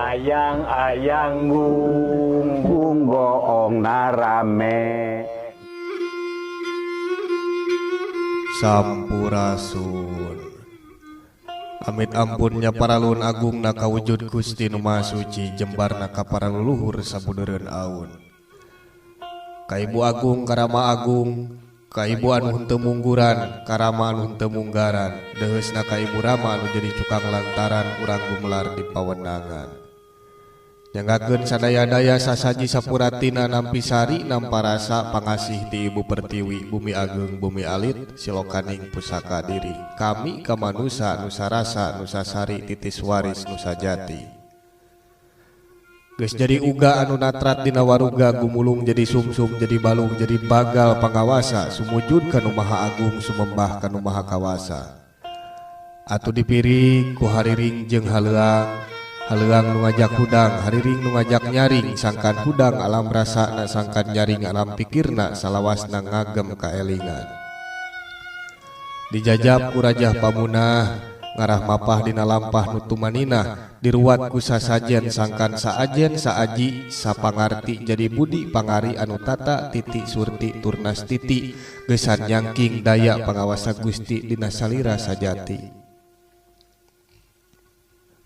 ayang gung goong narame. Sampurasun. Amit ampunnya paralun agung na kawujud Gusti Nu Maha Suci jembar na ka para leluhur sabudeureun aun. Ka Ibu Agung Karama Agung, ka Ibu anu henteu mungguran, Karama anu henteu munggaran, deheusna ka Ibu Rama anu jadi cukang lantaran urang gumelar di pawenangan. Nyanggakeun sadaya-daya sasaji sapuratina nampi sari nampa rasa pangasih ti Ibu Pertiwi bumi ageng bumi alit silokaning pusaka diri kami ka manusa nusa rasa nusa sari titis waris nusa jati geus jadi uga anu natrat dina waruga gumulung jadi sumsum jadi balung jadi bagal pangawasa sumujud ka Nu Maha Agung sumembah ka Nu Maha Kawasa atuh dipiring ku hariring jeung haleuang nu ngajak hudang, hariring nu ngajak nyaring, sangkan hudang alam rasana, sangkan nyaring alam pikirna, salawasna ngagem kaelingan. Dijajab ku Rajah Pamunah, ngarah mapah dina lampah nu tumaninah, diruat ku sasajen sangkan saajen saaji, sapangarti jadi budi pangari anu tata titi surti turnas titi, gesan nyangking daya pangawasa Gusti dina salira sajati.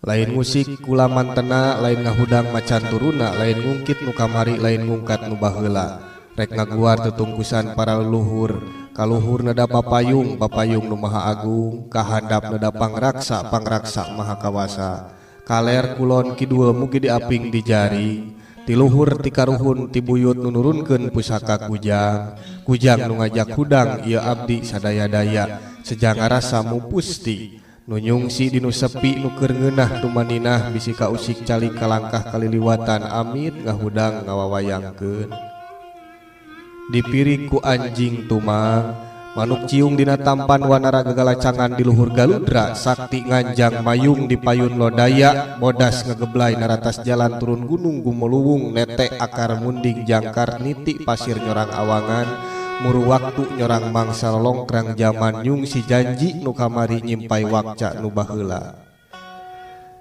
Lain musik kula mantena, lain ngahudang macan turuna, lain ngungkit nu kamari, lain ngungkat nu baheula. Rek ngaguar tetungkusan para leluhur, kaluhur nada papayung, papayung Nu Maha Agung, kahandap nada pangraksa, pangraksa Maha Kawasa. Kaler kulon kidul mugi diaping di jari, tiluhur tikaruhun tibuyut nu nurunkeun pusaka kujang, kujang nu ngajak hudang ieu abdi sadaya-daya, sejang rasa mupusti. Nu nyungsi dinu sepi nu keur ngeunah tumaninah bisi ka usik calik kalangkah kaliliwatan amit ngahudang ngawawayangkeun dipirik ku anjing tumang manuk ciung dina tampan wanara gegalacangan di luhur galudra sakti nganjang mayung di payun lodaya bodas ngegeblay naratas jalan turun gunung gumuluwung nete akar munding jangkar niti pasir nyorang awangan muru waktu nyorang mangsa longkrang zaman nyung si janji nu kamari nyimpai wakca nu baheula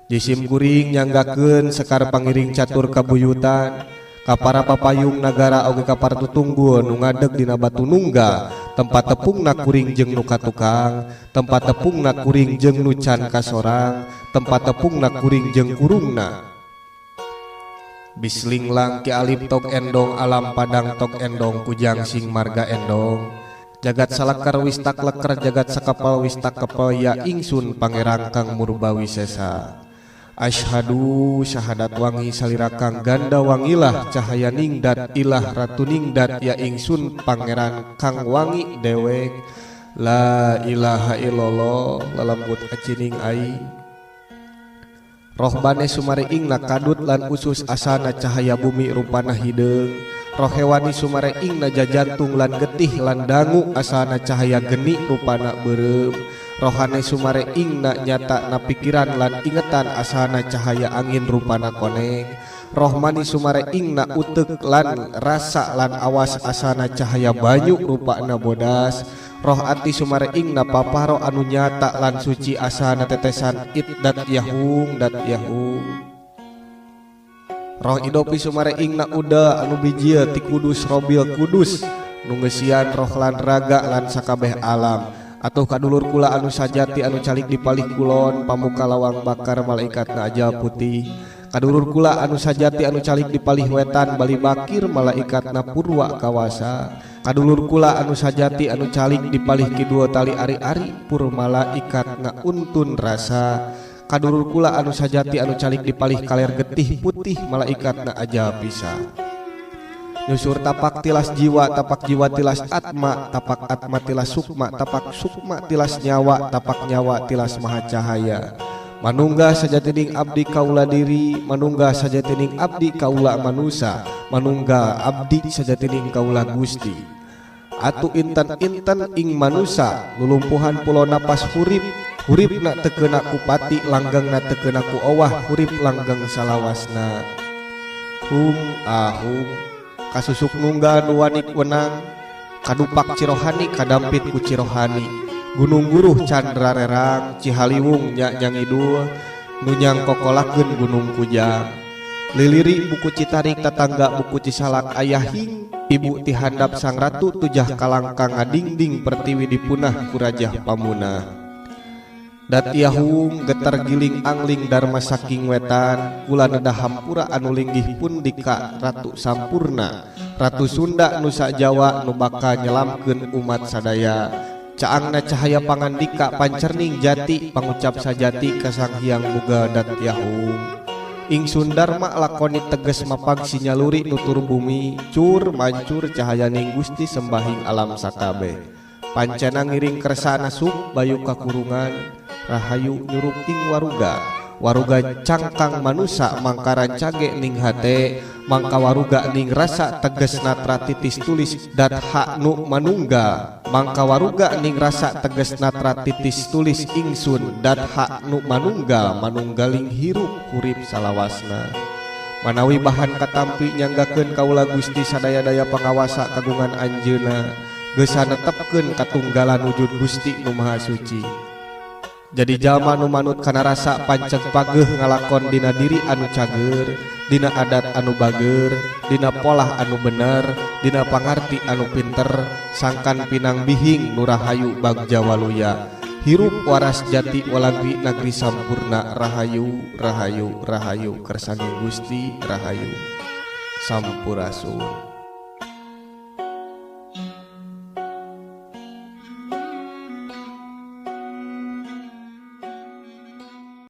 jisim guring nyanggakeun sekar pangiring catur kabuyutan ka para papayung nagara oge ka para tutunggu nu ngadeg dina batu nungga tempat tepungna kuring jeung nu katukang tempat tepungna kuring jeung nu can kasorang tempat tepungna kuring jeung kurungna Bislinglang ki alip tok endong alam padang tok endong kujang sing marga endong jagat salakar wistak leker jagat sakapal wistak kapal ya ingsun pangerang kang murba wisesa asyhadu syahadat wangi salira kang ganda wangilah cahaya ningdat ilah ratu ningdat ya ingsun pangeran kang wangi dewek la ilaha illallah lalembut acining aing rohbane sumare ingna kadut lan usus asana cahaya bumi rupana hideung roh hewani sumare ingna jajantung lan getih lan dangu asana cahaya geni rupana beureum rohane sumare ingna nyata na pikiran lan ingetan asana cahaya angin rupana koneng rohmani sumare ingna utek lan rasa lan awas asana cahaya banyu rupana bodas roh ati sumare ingna paparo anu nyata lan suci asana tetesan it dat yahung roh idopi sumare ingna uda anu bijil ti kudus robil kudus nu ngeusian roh lan raga lan sakabeh alam atuh kadulur kula anu sajati anu calik di palih kulon pamuka lawang bakar malaikatna ajal putih kadulur kula anu sajati anu calik di palih wetan bali bakir malaikatna purwa kawasa kadulur kula anu sajati anu calik di palih kidua tali ari-ari pur malaikatna untun rasa kadulur kula anu sajati anu calik di palih kaler getih putih malaikatna ajal bisa nyusur tapak tilas jiwa tilas atma tapak atma tilas sukma tapak sukma tilas nyawa tapak nyawa tilas maha cahaya manungga sajatining abdi kaula diri manungga sajatining abdi kaula manusa manungga abdi sajatining kaula Gusti atu inten-inten ing manusa lulumpuhan pulau napas huripna tekeuna ku pati langgengna tekeuna ku owah hurip langgeng salawasna ahum kasusuk nungga nu wanik wenang kadupak cirohani kadampit ku cirohani gunung guruh candra rerang cihaliwung nya nyangidul nunyang kokolakeun gunung kujang. Liliri buku citarik tetangga buku cisalak ayahing, ibu ti handap sang ratu tujah kalangkang ngadingding pertiwi dipunah ku rajah pamunah. Datiahung getar giling angling dharma saking wetan, kula nedah hampura anu linggih pun dika ratu sampurna, ratu Sunda nusa Jawa nu bakal nyelamkeun umat sadaya. Caangna cahaya pangandika pancerning jati pangucap sajati ka Sang Hyang Boga Datiahung. Ing Sundarma lakoni teges mapag sinyaluri nutur bumi, cur mancur cahayaning Gusti sembahing alam sakabeh. Pancena ngiring kersana suk bayu kakurungan, rahayu nyurup ing waruga. Waruga cangkang manusa mangkaran cage ning hate, mangka waruga ning rasa teges natra titis tulis dat hak nu manungga. Mangka waruga ning rasa teges natra titis tulis ingsun dat hak nu manunggal, manunggaling hirup urip salawasna. Manawi bahan katampi nyanggakeun kaula Gusti sadaya-daya pangawasa kagungan anjeuna, geus netepkeun katunggalan wujud Gusti nu Maha Suci. Jadi jalma nu manut kana rasa panceg pageuh ngalakon dina diri anu cager, dina adat anu bager, dina polah anu bener, dina pangarti anu pinter, sangkan pinang bihing nu rahayu bagja waluya. Hirup waras jati walanggi nagri sampurna, rahayu rahayu rahayu kersane Gusti rahayu sampurasun.